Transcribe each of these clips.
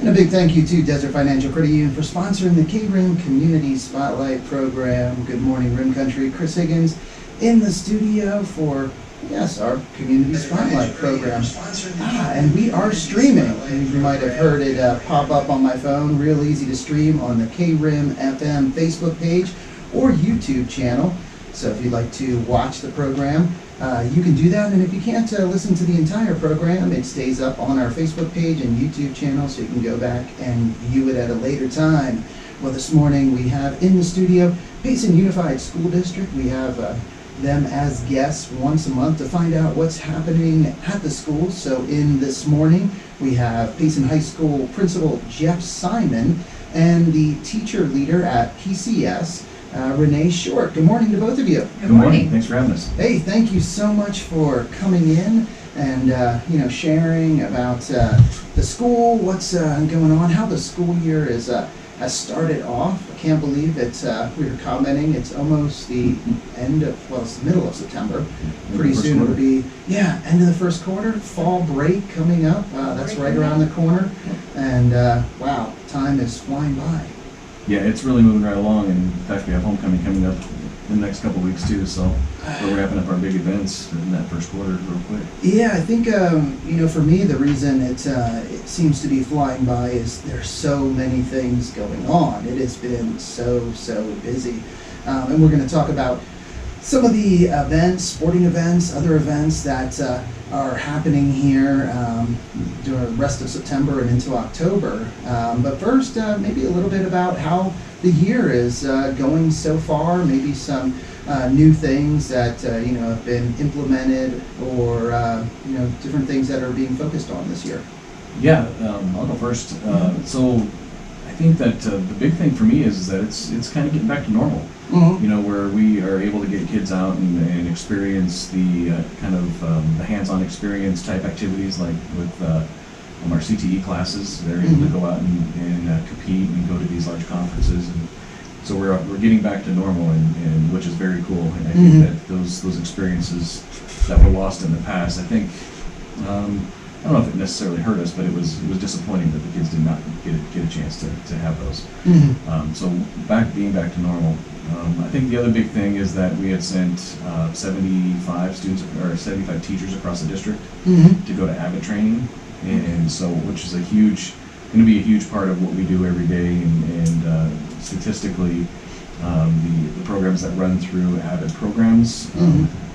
And a big thank you to Desert Financial Credit Union for sponsoring the KRIM Community Spotlight Program. Good morning, Rim Country. Chris Higgins in the studio for, yes, our Community Spotlight Program. And we are streaming. You might have heard it pop up on my phone. Real easy to stream on the KRIM FM Facebook page or YouTube channel. So if you'd like to watch the program, you can do that. And if you can't listen to the entire program, it stays up on our Facebook page and YouTube channel, so you can go back and view it at a later time. Well, this morning we have in the studio Payson Unified School District. We have them as guests once a month to find out what's happening at the school. So in this morning, we have Payson High School Principal Jeff Simon and the teacher leader at PCS, Renae Short. Good morning to both of you. Good morning. Thanks for having us. Hey, thank you so much for coming in and sharing about the school, what's going on, how the school year has started off. I can't believe it's we were commenting, it's almost the end of, well, it's the middle of September. Pretty soon it'll be, end of the first quarter, fall break coming up. That's right around the corner. And wow, time is flying by. Yeah, it's really moving right along, and in fact we have homecoming coming up in the next couple of weeks too, so we're wrapping up our big events in that first quarter real quick. Yeah, I think for me the reason it seems to be flying by is there's so many things going on. It has been so busy, and we're going to talk about some of the events, sporting events, other events that are happening here during the rest of September and into October. But first, maybe a little bit about how the year is going so far, maybe some new things that have been implemented, or different things that are being focused on this year. Yeah, I'll go first. So I think that the big thing for me is that it's kind of getting back to normal. Mm-hmm. Where we are able to get kids out and experience the the hands-on experience type activities, like with our CTE classes. They're able to go out and compete and go to these large conferences, and so we're getting back to normal, and which is very cool. And I think that those experiences that were lost in the past, I think, I don't know if it necessarily hurt us, but it was disappointing that the kids did not get a chance to have those. So being back to normal. I think the other big thing is that we had sent 75 students or 75 teachers across the district to go to AVID training, and so which is going to be a huge part of what we do every day, and statistically, the programs that run through AVID programs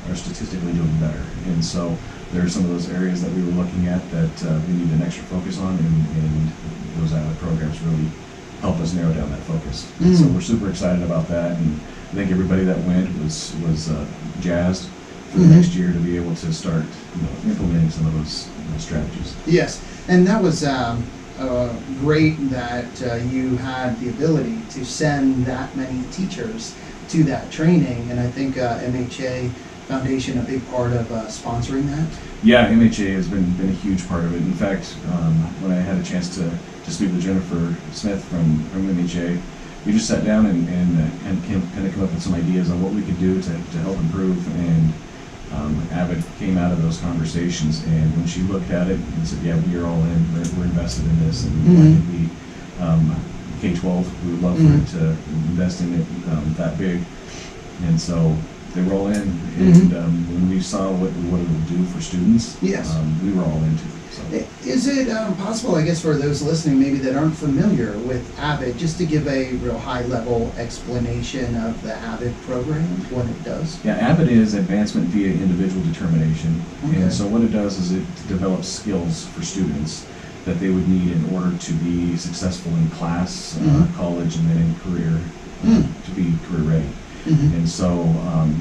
are statistically doing better, and so there are some of those areas that we were looking at that we need an extra focus on, and those AVID programs really help us narrow down that focus. And so we're super excited about that, and I think everybody that went was jazzed for the next year to be able to start implementing some of those strategies. Yes, and that was great that you had the ability to send that many teachers to that training, and I think MHA Foundation a big part of sponsoring that. Yeah, MHA has been a huge part of it. In fact, when I had a chance to speak with Jennifer Smith from MHA, we just sat down and kind of come up with some ideas on what we could do to help improve, and AVID came out of those conversations, and when she looked at it and said, yeah, we are all in, we're invested in this, and I think we, K-12, we would love for it to invest in it that big, and so they were all in, and when we saw what it would do for students, we were all into it. So. Is it possible, I guess, for those listening maybe that aren't familiar with AVID, just to give a real high-level explanation of the AVID program, what it does? Yeah, AVID is Advancement via Individual Determination, and so what it does is it develops skills for students that they would need in order to be successful in class, college, and then in career, to be career ready. And so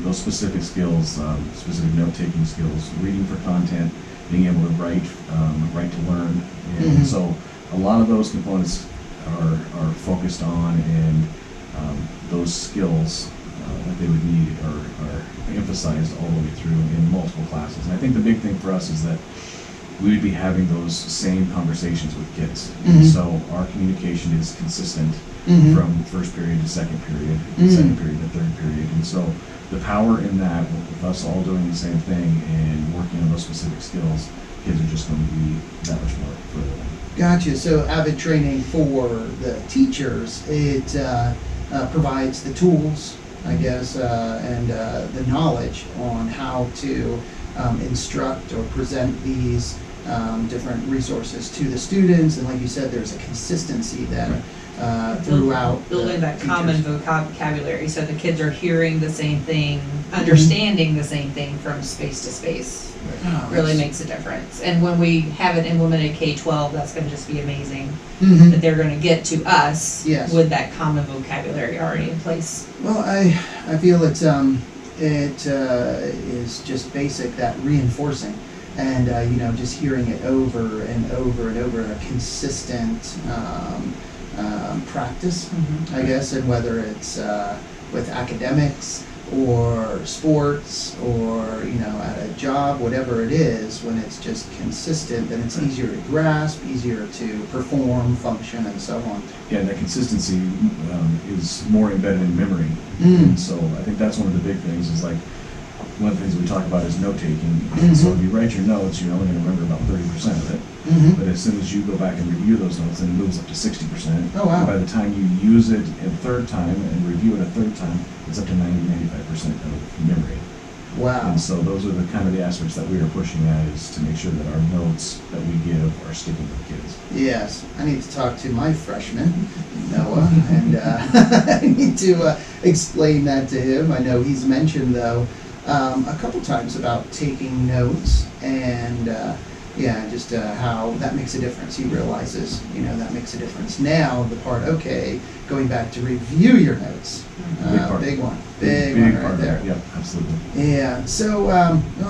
those specific skills, specific note-taking skills, reading for content, being able to write to learn, and so a lot of those components are focused on, and those skills that they would need are emphasized all the way through in multiple classes. And I think the big thing for us is that we would be having those same conversations with kids. And so our communication is consistent from first period to second period, second period to third period. And so the power in that, with us all doing the same thing and working on those specific skills, kids are just going to be that much more further. Gotcha. So Avid training for the teachers, it provides the tools, I guess, and the knowledge on how to instruct or present these different resources to the students. And like you said, there's a consistency then throughout. Building that teachers. common vocabulary so the kids are hearing the same thing, understanding the same thing from space to space. Oh, Really that's- makes a difference. And when we have it implemented K-12, that's going to just be amazing. Mhm. That they're going to get to us Yes. with that common vocabulary already in place. Well, I feel it is just basic, that reinforcing, and just hearing it over and over and over, a consistent practice, I guess, and whether it's with academics or sports or at a job, whatever it is, when it's just consistent, then it's easier to grasp, easier to perform, function, and so on. Yeah, and that consistency is more embedded in memory. Mm. And so I think that's one of the big things is like, one of the things we talk about is note-taking. Mhm. So if you write your notes, you're only going to remember about 30% of it. Mm-hmm. But as soon as you go back and review those notes, then it moves up to 60%. Oh, wow. And by the time you use it a third time and review it a third time, it's up to 90-95% of memory. Wow. And so those are the kind of the aspects that we are pushing at, is to make sure that our notes that we give are sticking with kids. Yes, I need to talk to my freshman, Noah, and I need to explain that to him. I know he's mentioned, though, a couple times about taking notes and, just how that makes a difference. He realizes, that makes a difference. Now, the part, going back to review your notes, Big part. big one, Big big one part right of it. there. Yep, absolutely. Yeah, so,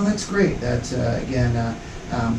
that's great. That,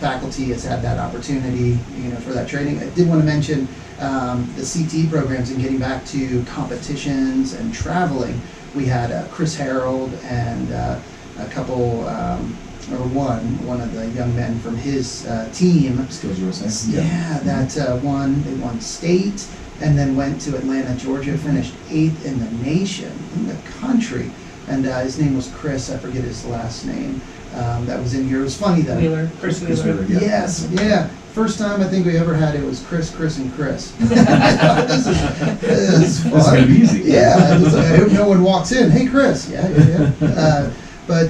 faculty has had that opportunity, for that training. I did want to mention the CTE programs, and getting back to competitions and traveling. We had Chris Harold and a couple, one of the young men from his team. Skills USA. Yeah, that they won state, and then went to Atlanta, Georgia, finished 8th in the nation, in the country. And his name was Chris, I forget his last name. That was in here. It was funny though. Chris Chris Wheeler. Wheeler, yeah. Yes, yeah. First time I think we ever had it was Chris, and Chris. This is fun. This is gonna be easy. Yeah, it's like, I hope no one walks in. Hey, Chris. Yeah. But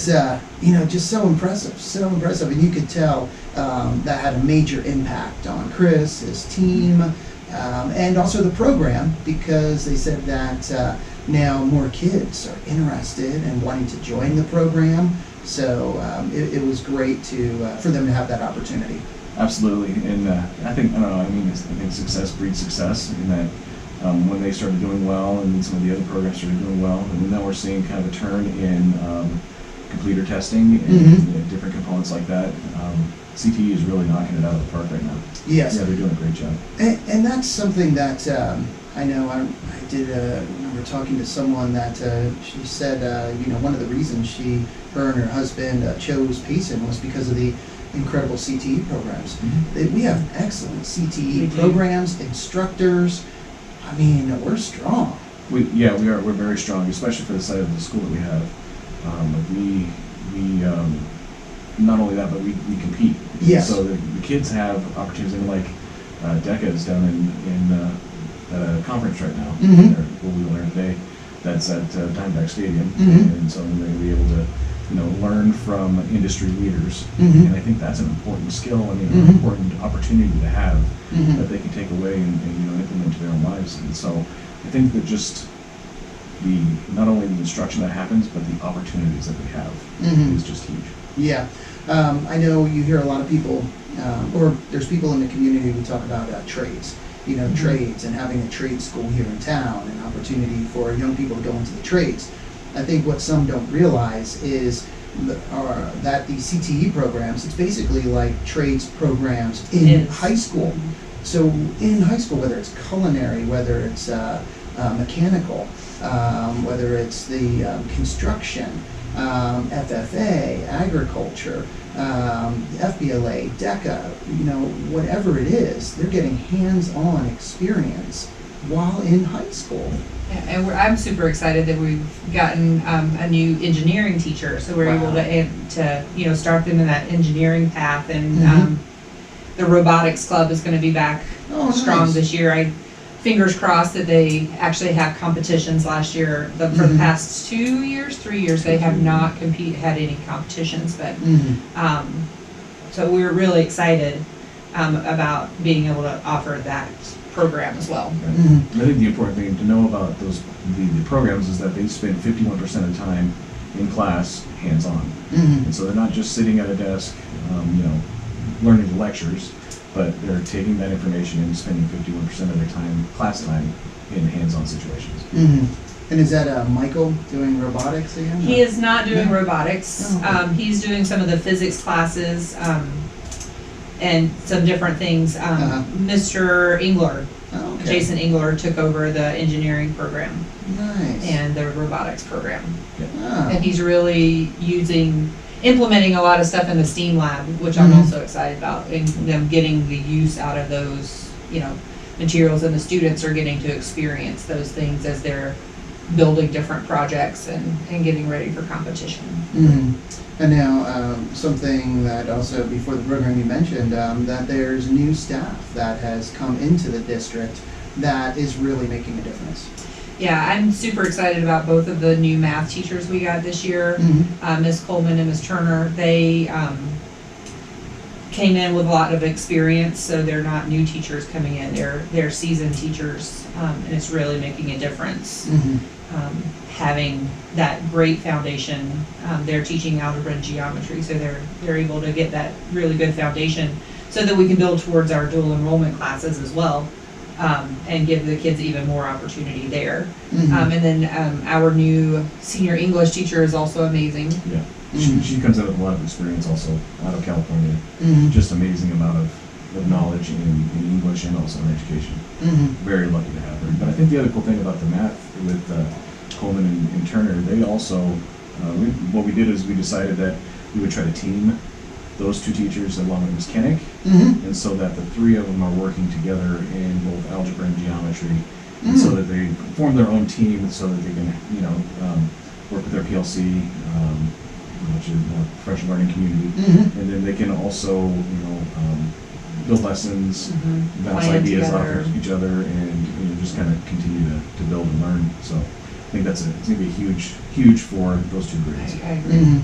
just so impressive, and you could tell that had a major impact on Chris, his team, and also the program, because they said that now more kids are interested and wanting to join the program. So it was great for them to have that opportunity. Absolutely, and I think success breeds success. In that, when they started doing well, and some of the other programs started doing well, and now we're seeing kind of a turn in completer testing and different components like that. CTE is really knocking it out of the park right now. Yes. Yeah, they're doing a great job. And that's something that I know I did remember talking to someone that she said, one of the reasons her and her husband chose Payson was because of the incredible CTE programs. We have excellent CTE programs, instructors. I mean, we're strong. We are. We're very strong, especially for the side of the school that we have. We not only that, but we compete. Yes. So the kids have opportunities. And like DECA is down in at a conference right now. Where we learned today. That's at Diamondback Stadium, and so they're going to be able to learn from industry leaders. And I think that's an important skill. I mean, an important opportunity to have that they can take away and implement to their own lives. And so I think that just not only the instruction that happens, but the opportunities that we have is just huge. Yeah. I know you hear a lot of people, or there's people in the community who talk about trades, trades, and having a trade school here in town, an opportunity for young people to go into the trades. I think what some don't realize is that these CTE programs, it's basically like trades programs in high school. So in high school, whether it's culinary, whether it's mechanical, whether it's the construction, FFA, agriculture, FBLA, DECA, whatever it is, they're getting hands-on experience while in high school. Yeah, and I'm super excited that we've gotten a new engineering teacher, so we're able to start them in that engineering path. And The robotics club is going to be back Oh, strong nice. this year. Fingers crossed that they actually have competitions last year. For the Mhm. past 2 years, 3 years, they have not had any competitions. But so we're really excited about being able to offer that program as well. Right. I think the important thing to know about the programs is that they spend 51% of the time in class hands-on. And so they're not just sitting at a desk, learning the lectures, but they're taking that information and spending 51% of their time, class time, in hands-on situations. And is that Michael doing robotics again? He is not doing robotics. Oh, okay. He's doing some of the physics classes and some different things. Mr. Engler, Oh, okay. Jason Engler, took over the engineering program Nice. and the robotics program. Oh. And he's really implementing a lot of stuff in the STEAM lab, which I'm also excited about, and them getting the use out of those, materials, and the students are getting to experience those things as they're building different projects and getting ready for competition. And now, something that also before the program you mentioned, that there's new staff that has come into the district that is really making a difference. Yeah, I'm super excited about both of the new math teachers we got this year, Ms. Coleman and Ms. Turner. They came in with a lot of experience, so they're not new teachers coming in. They're seasoned teachers, and it's really making a difference. Having that great foundation. They're teaching algebra and geometry, so they're able to get that really good foundation so that we can build towards our dual enrollment classes as well, and give the kids even more opportunity there. And then our new senior English teacher is also amazing. Yeah, she comes out with a lot of experience also out of California. Just amazing amount of knowledge in English and also in education. Very lucky to have her. But I think the other cool thing about the math with Coleman and Turner, they also, what we did is we decided that we would try to team those two teachers along with Ms. Kennick, and so that the three of them are working together in both algebra and geometry, and so that they form their own team so that they can, work with their PLC, which is professional learning community, and then they can also, build lessons, bounce Plan ideas together. off of each other, and just kind of continue to build and learn. So I think it's going to be huge for those two grades. I agree.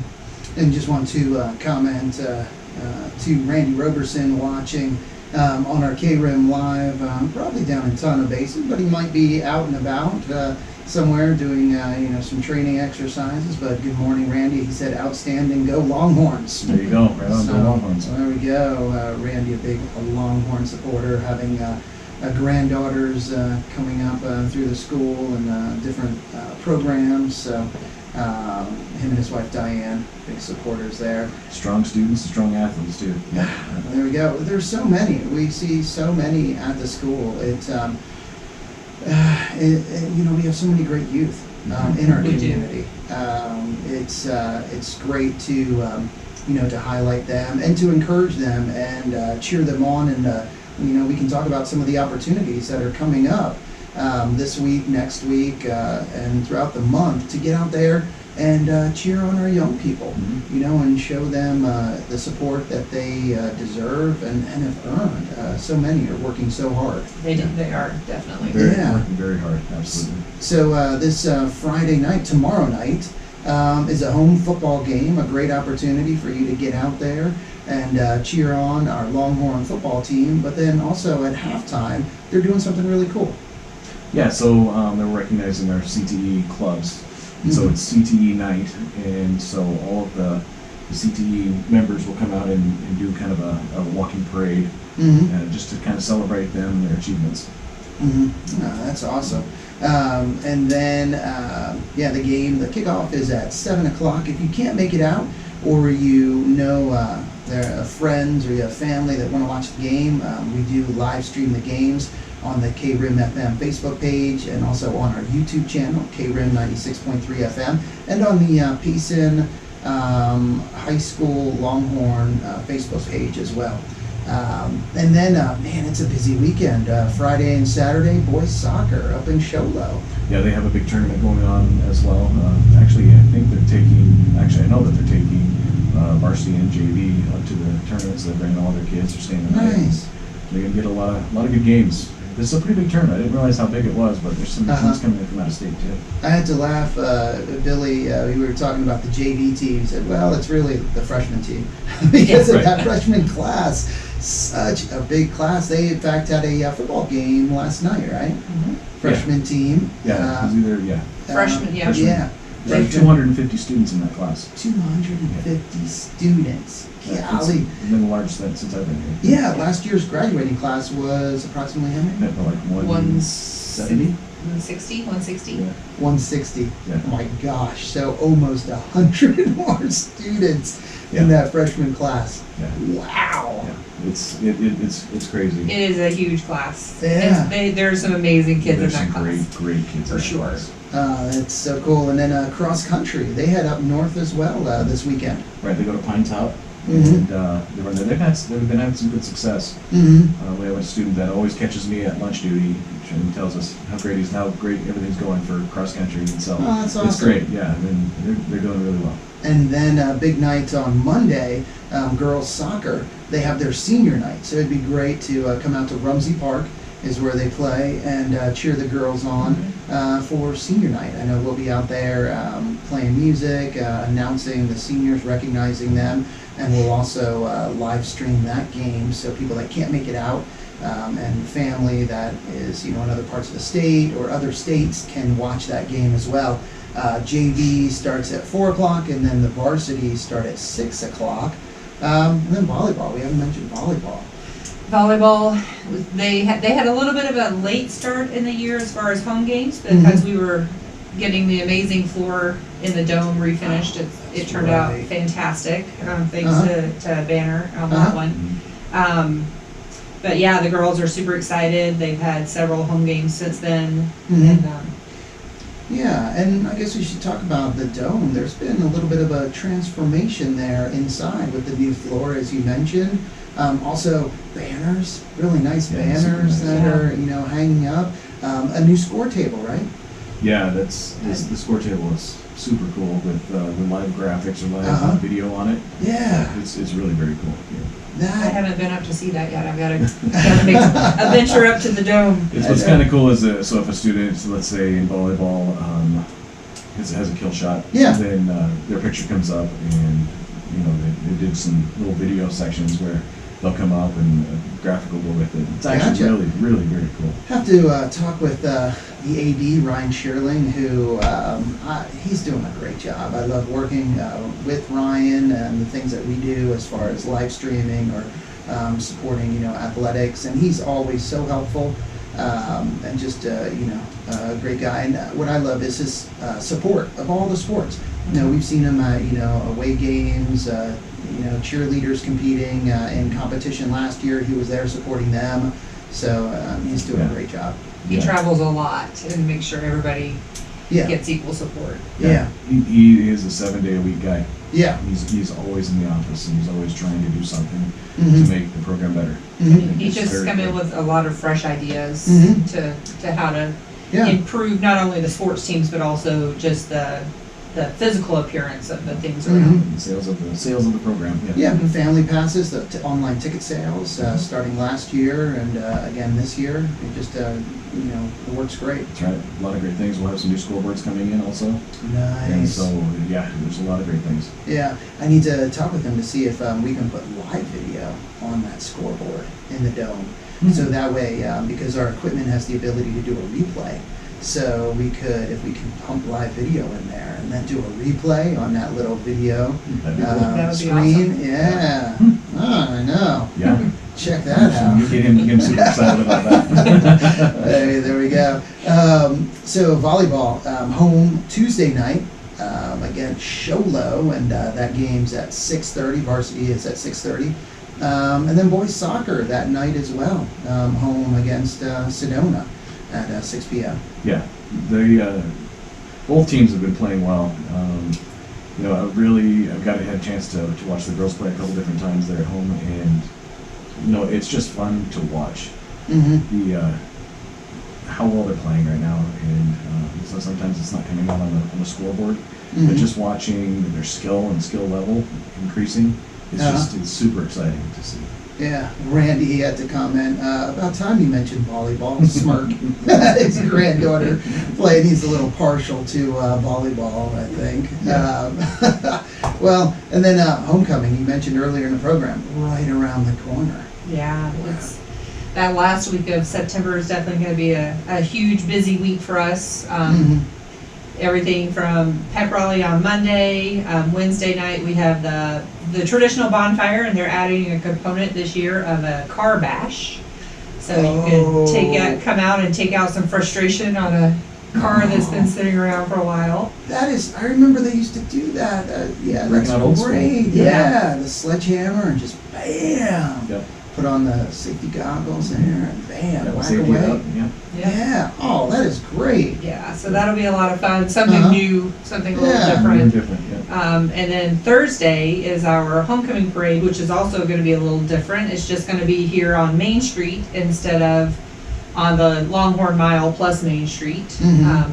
And just want to comment to Randy Roberson watching on our KRIM Live, probably down in Tonga Basin, but he might be out and about somewhere doing some training exercises. But good morning, Randy. He said, "Outstanding, go Longhorns." There you go, right on, So, go Longhorns. there we go. Randy, a big Longhorn supporter, having granddaughters coming up through the school and different programs. So him and his wife Diane, big supporters there. Strong students, strong athletes too. Yeah. There we go. There's so many. We see so many at the school. We have so many great youth in our We do. community. It's great to to highlight them and to encourage them and cheer them on, and we can talk about some of the opportunities that are coming up this week, next week, and throughout the month to get out there and cheer on our young people, and show them the support that they deserve and have earned. So many are working so hard. They are definitely. Working very hard, absolutely. So this Friday night, tomorrow night, is a home football game, a great opportunity for you to get out there and cheer on our Longhorn football team, but then also at halftime, they're doing something really cool. Yeah, so they're recognizing our CTE clubs. And so it's CTE night, and so all of the CTE members will come out and do kind of a walking parade, just to kind of celebrate them and their achievements. That's awesome. And then, the game, the kickoff is at 7 o'clock. If you can't make it out, or there are friends or you have family that want to watch the game, we do live stream the games on the KRIM FM Facebook page and also on our YouTube channel, KRIM 96.3 FM, and on the Payson High School Longhorn Facebook page as well. And then, it's a busy weekend. Friday and Saturday, boys soccer up in Show Low. Yeah, they have a big tournament going on as well. I know that they're taking varsity and JV up to the tournaments. They bring all their kids. They're staying the night. Nice. They're gonna get a lot of good games. This is a pretty big tournament. I didn't realize how big it was, but there's some teams coming in from out of state too. I had to laugh, Billy, we were talking about the JV team. He said, well, it's really the freshman team. Because of that freshman class, such a big class. They, in fact, had a football game last night, right? Mhm. Freshman team. Yeah, it was either, Freshman, yeah. Freshman. Yeah. There were 250 students in that class. 250 students. Yeah, it's Golly. been the largest since I've been here. Yeah, last year's graduating class was approximately how many? Like 170? 160. Yeah. 160. Yeah. Oh my gosh, so almost 100 more students in Yeah. that freshman class. Yeah. Wow. Yeah. It's crazy. It is a huge class. Yeah. There's some amazing kids There's in that some class. great kids For in that sure. class. That's so cool. And then cross country, they head up north as well this weekend. Right, they go to Pine Top, Mhm. and they've been having some good success. Mm-hmm. We have a student that always catches me at lunch duty and tells us how great everything's going for cross country, and so Oh, that's awesome. it's great. Yeah, and they're doing really well. And then big night on Monday, girls soccer. They have their senior night, so it'd be great to come out to Rumsey Park, is where they play, and cheer the girls on for senior night. I know we'll be out there playing music, announcing the seniors, recognizing them, and we'll also live stream that game so people that can't make it out and family that is in other parts of the state or other states can watch that game as well. JV starts at 4 o'clock, and then the varsity start at 6 o'clock. And then volleyball. We haven't mentioned volleyball. Volleyball, they had a little bit of a late start in the year as far as home games because we were getting the amazing floor in the dome refinished. It turned out fantastic, thanks to Banner on that one. But yeah, the girls are super excited. They've had several home games since then. And, Yeah, and I guess we should talk about the dome. There's been a little bit of a transformation there inside with the new floor, as you mentioned. Also, banners, really nice banners that are hanging up. A new score table, right? Yeah, the score table is super cool with the live graphics or live video on it. Yeah. It's really very cool. Yeah. I haven't been up to see that yet. I've got to make a venture up to the dome. What's kind of cool is so if a student, let's say in volleyball, has a kill shot, then their picture comes up, and they did some little video sections where they'll come up and graphical go with it. It's actually really very cool. Have to talk with the AD, Ryan Shearling, who he's doing a great job. I love working with Ryan and the things that we do as far as live streaming or supporting athletics, and he's always so helpful and just a great guy. And what I love is his support of all the sports. We've seen him at away games. Cheerleaders competing in competition last year. He was there supporting them, so he's doing a great job. He travels a lot and makes sure everybody gets equal support. Yeah. He is a 7-day-a-week guy. Yeah. He's always in the office, and he's always trying to do something to make the program better. He's just come in with a lot of fresh ideas to how to improve not only the sports teams but also just the physical appearance of the things around. Sales of the program. Yeah, family passes, the online ticket sales starting last year and again this year. It just it works great. That's right. A lot of great things. We'll have some new scoreboards coming in also. Nice. And so there's a lot of great things. Yeah, I need to talk with him to see if we can put live video on that scoreboard in the dome. So that way, because our equipment has the ability to do a replay. So if we can pump live video in there and then do a replay on that little video That would be screen. awesome. Yeah. Oh, I know. Yeah. Check that out. You get him super excited about that. Hey, there we go. So volleyball, home Tuesday night against Sholo, and that game's at 6:30. Varsity is at 6:30. And then boys soccer that night as well, home against Sedona at 6 p.m. Yeah, both teams have been playing well. I've had a chance to watch the girls play a couple different times there at home, and it's just fun to watch how well they're playing right now. And so sometimes it's not coming out on the scoreboard, but just watching their skill and skill level increasing, it's super exciting to see. Yeah, Randy, he had to comment, about time you mentioned volleyball, smirk. His granddaughter played, he's a little partial to volleyball, I think. Yeah. Well, and then homecoming, you mentioned earlier in the program, right around the corner. Yeah, it's that last week of September is definitely going to be a huge busy week for us. Everything from pep rally on Monday, Wednesday night we have the traditional bonfire, and they're adding a component this year of a car bash. So you can come out and take out some frustration on a car that's been sitting around for a while. That is, I remember they used to do that. Yeah, Bring that's out old school. great. Yeah. Yeah, the sledgehammer and just bam. Yep. Put on the safety goggles there and bam, Yeah, whack safety away. up, yeah. Yeah. Oh, that is great. Yeah, so that'll be a lot of fun. Something new, something a little Yeah. different. Yeah. And then Thursday is our homecoming parade, which is also going to be a little different. It's just going to be here on Main Street instead of on the Longhorn Mile plus Main Street. Mhm.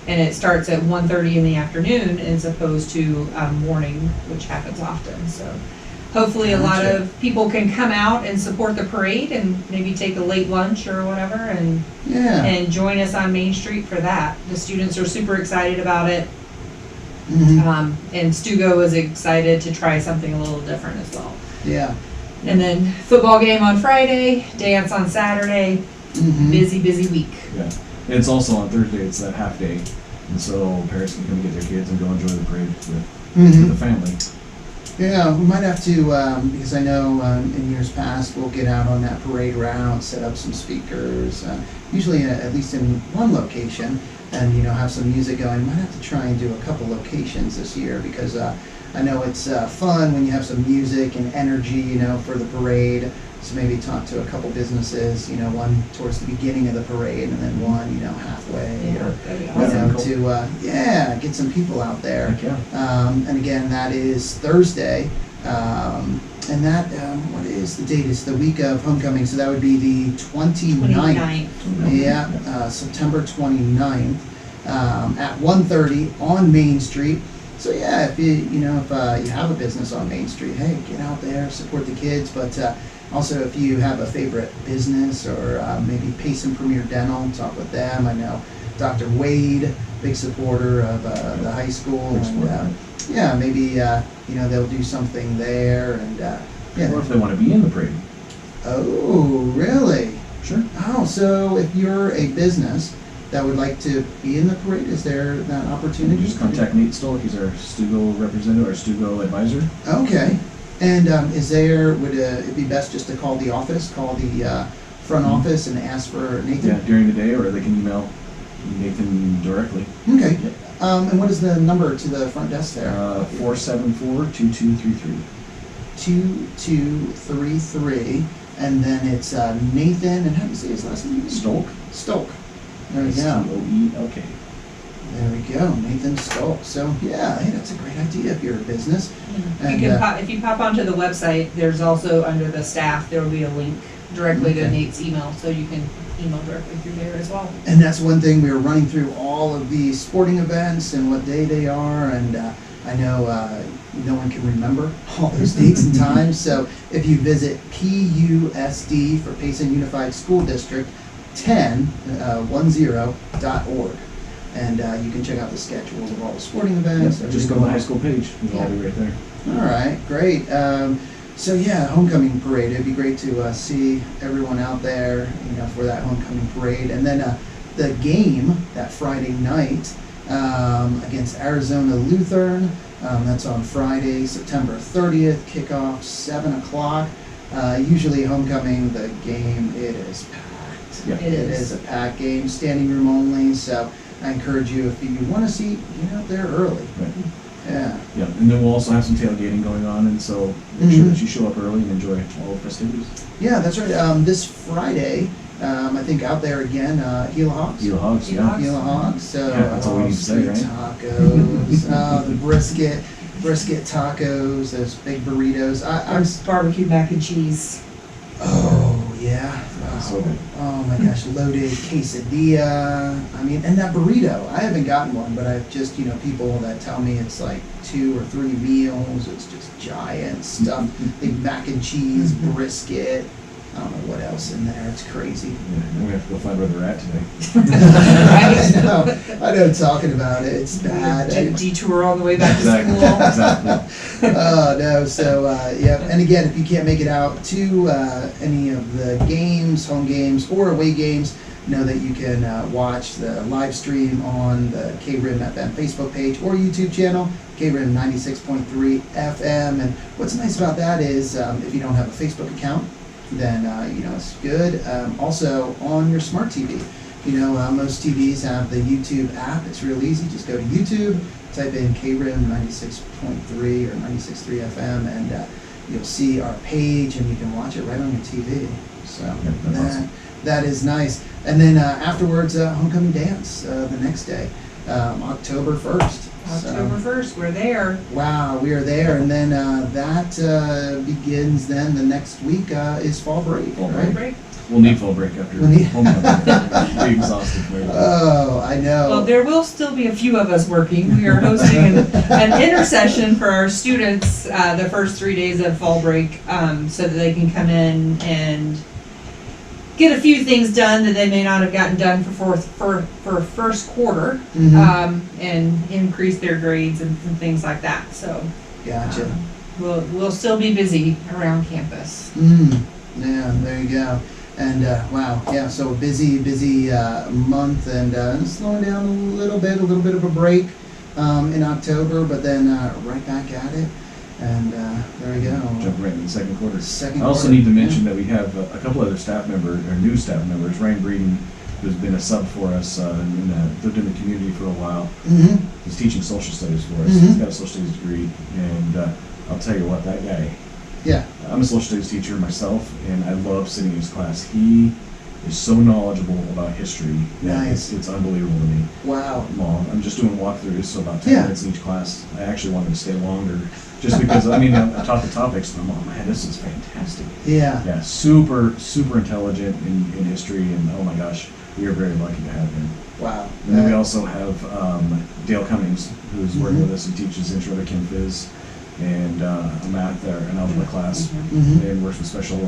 And it starts at 1:30 in the afternoon as opposed to morning, which happens often. So hopefully a lot Gotcha. of people can come out and support the parade and maybe take a late lunch or whatever and join us on Main Street for that. The students are super excited about it. Mhm. And Stugo is excited to try something a little different as well. Yeah. And then football game on Friday, dance on Saturday, Mhm. busy week. Yeah. And it's also on Thursday, it's that half day, and so parents can come get their kids and go enjoy the parade with the family. Yeah, we might have to, because I know in years past, we'll get out on that parade route, set up some speakers, usually at least in one location, and, have some music going. Might have to try and do a couple locations this year, because I know it's fun when you have some music and energy, for the parade. So maybe talk to a couple businesses, one towards the beginning of the parade, and then one, halfway, or That'd be awesome. to get some people out there. Heck yeah. And again, that is Thursday. And that, what is the date? It's the week of homecoming, so that would be the 29th. Yeah, September 29th, at 1:30 on Main Street. So yeah, if you have a business on Main Street, hey, get out there, support the kids. But also, if you have a favorite business, or maybe Payson Premier Dental, talk with them. I know Dr. Wade, big supporter of the high school, and yeah, maybe they'll do something there, and Or if they want to be in the parade. Oh, really? Sure. Oh, so if you're a business that would like to be in the parade, is there that opportunity? Just contact Nate Stoll, he's our Stugo representative, our Stugo advisor. Okay. And would it be best just to call the office, call the front office and ask for Nathan? Yeah, during the day, or they can email Nathan directly. Okay. And what is the number to the front desk there? 474-2233. 2233. And then it's Nathan, and how do you say his last name? Stolk. Stolk. There we go. Stoelk. There we go, Nathan Stolk. So yeah, hey, that's a great idea if you're a business. And, If you pop onto the website, there's also under the staff, there will be a link directly to Okay. Nate's email, so you can email directly through there as well. And that's one thing, we were running through all of these sporting events and what day they are, and I know no one can remember all those dates and times, so if you visit PUSD for Payson Unified School District 1010.org, and you can check out the schedules of all the sporting events. Just go to the high school page, it'll all be right there. All right, great. So yeah, homecoming parade. It'd be great to see everyone out there, for that homecoming parade. And then the game that Friday night against Arizona Lutheran. That's on Friday, September 30th. Kickoff 7 o'clock. Usually homecoming, the game, it is packed. Yeah. It is a packed game, standing room only. So I encourage you, if you want to see, get out there early. Right. Yeah. Yeah, and then we'll also have some tailgating going on, and so make sure that you show up early and enjoy all the festivities. Yeah, that's right. This Friday, I think out there again, Gila Hawks. Gila Hogs, Gila yeah. Hogs. Gila Hawks. So Yeah, that's all we need to say, street right? Tacos, the brisket tacos, those big burritos. I'm Barbecue mac and cheese. Oh yeah. So good. Oh my gosh, loaded quesadilla. I mean, and that burrito. I haven't gotten one, but I've just, people that tell me it's like 2 or 3 meals. It's just giant stuff. Like mac and cheese, brisket. I don't know what else in there. It's crazy. Yeah, we have to go find where they're at today. I know I'm talking about it. It's bad. Detour all the way back to Exactly. school. Exactly. Oh no, so yeah, and again, if you can't make it out to any of the games, home games or away games, know that you can watch the live stream on the KRIM FM Facebook page or YouTube channel, KRIM 96.3 FM. And what's nice about that is if you don't have a Facebook account, then it's good. Also on your smart TV. Most TVs have the YouTube app. It's real easy. Just go to YouTube, type in KRIM 96.3 or 96.3 FM, and you'll see our page, and you can watch it right on your TV. So Yeah, that's awesome. that is nice. And then afterwards, homecoming dance the next day, October 1st. October 1st, we're there. Wow, we are there, and then that begins. Then the next week is fall break, Fall right? Break. We'll need fall break after We'll need- homecoming. We'll be exhausted. For everybody. Oh, I know. Well, there will still be a few of us working. We are hosting an intercession for our students the first 3 days of fall break, so that they can come in and get a few things done that they may not have gotten done for first quarter, Mhm. and increase their grades and things like that. So Gotcha. we'll still be busy around campus. Yeah, there you go. And wow, yeah. So a busy month, and slowing down a little bit of a break in October, but then right back at it. And there we go. Jump right in the second quarter. Second I also quarter, need to yeah. mention that we have a couple other staff members, or new staff members. Ryan Breeden, who's been a sub for us, lived in the community for a while. Mm-hmm. He's teaching social studies for us. Mhm. He's got a social studies degree, and I'll tell you what, that guy. Yeah. I'm a social studies teacher myself, and I love sitting in his class. He is so knowledgeable about history. that Nice. It's unbelievable to me. Wow. Well, I'm just doing walkthroughs, so about 10 Yeah. minutes in each class. I actually wanted to stay longer, just because, I taught the topics, and I'm like, man, this is fantastic. Yeah. Yeah, super intelligent in history, and oh my gosh, we are very lucky to have him. Wow. And then we also have Dale Cummings, who's working Mhm. with us and teaches Intro to Chem Phys and a math or an algebra class, Mhm. and works with special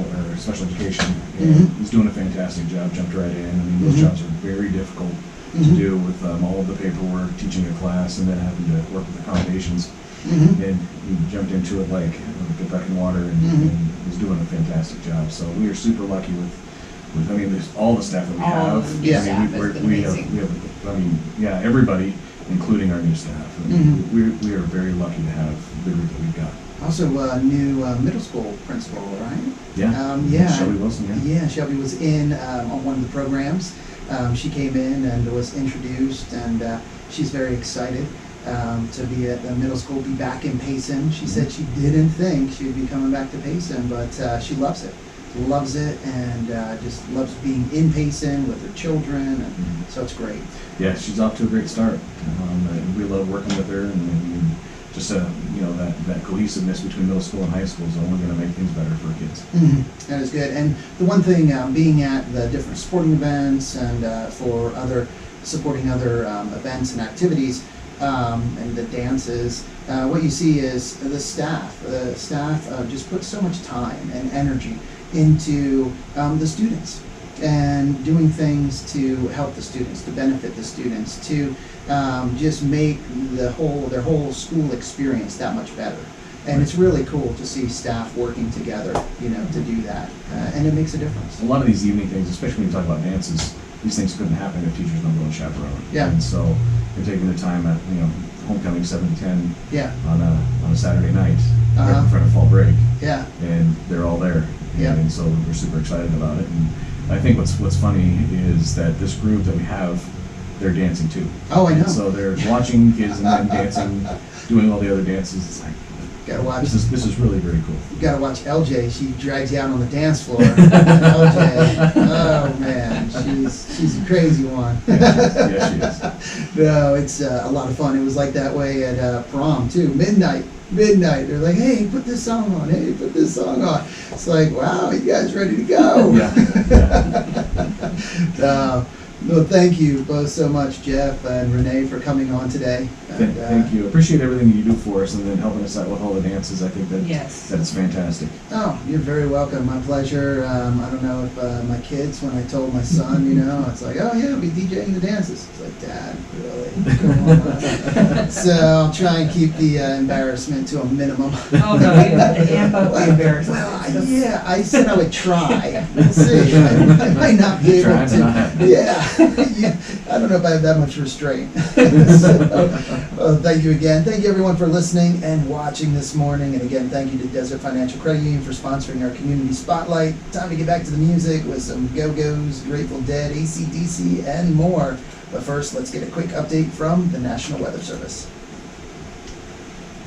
education. And Mhm. he's doing a fantastic job. Jumped right in. I mean, those Mhm. jobs are very difficult to Mhm. do with all of the paperwork, teaching a class, and then having to work with accommodations. Mhm. And he jumped into it like a duck in water, and, Mhm. and he's doing a fantastic job. So we are super lucky with there's all the staff that we All have. of the Yeah. staff has been we have, amazing. everybody, including our new staff. Mhm. We are very lucky to have the group that we've got. Also, a new middle school principal, right? Yeah. Yeah. Shelby Wilson, yeah. Yeah, Shelby was in on one of the programs. She came in and was introduced, and she's very excited to be at the middle school, be back in Payson. She said she didn't think she'd be coming back to Payson, but she loves it. Loves it, and just loves being in Payson with her children, and so it's great. Yeah, she's off to a great start. And we love working with her, and just that cohesiveness between middle school and high school is only going to make things better for our kids. That is good. And the one thing, being at the different sporting events and for supporting other events and activities, and the dances, what you see is the staff. The staff just put so much time and energy into the students and doing things to help the students, to benefit the students, to just make their whole school experience that much better. And it's really cool to see staff working together, to do that, and it makes a difference. A lot of these evening things, especially when you talk about dances, these things couldn't happen if teachers don't go and chaperone. Yeah. And so they're taking the time at homecoming 7 to 10 Yeah, on a Saturday night right Uh-huh. in front of fall break, yeah, and they're all there. Yeah. And so we're super excited about it. And I think what's funny is that this group that we have, they're dancing too. Oh, I know. And so they're watching kids and then dancing, doing all the other dances. It's like, Gotta watch. this is really very cool. You gotta watch LJ. She drags you out on the dance floor. LJ. Oh man, she's a crazy one. Yeah, she is. No, it's a lot of fun. It was like that way at prom too. Midnight midnight. They're like, hey, put this song on. Hey, put this song on. It's like, wow, you guys ready to go? Yeah. Well, thank you both so much, Jeff and Renae, for coming on today. And, Thank you. Appreciate everything you do for us and then helping us out with all the dances. I think that Yes. that it's fantastic. Oh, you're very welcome. My pleasure. I don't know if my kids, when I told my son, you know, it's like, oh yeah, I'll be DJing the dances. It's like, Dad, really? Come on. So I'll try and keep the embarrassment to a minimum. Oh, no, you have to amp up the embarrassment. Well, yeah, I said I would try. We'll see. I might not be able Try to not to. happen. Yeah. Yeah. I don't know if I have that much restraint. So, thank you again. Thank you everyone for listening and watching this morning. And again, thank you to Desert Financial Credit Union for sponsoring our community spotlight. Time to get back to the music with some Go-Go's, Grateful Dead, AC/DC, and more. But first, let's get a quick update from the National Weather Service.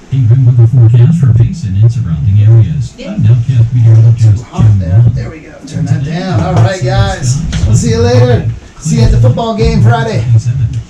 KRIM weather forecast for Payson and surrounding areas. Yeah. Nowcast meteorologist Too hot there. There we go. Turn that down. All right, guys. We'll see you later. See you at the football game Friday.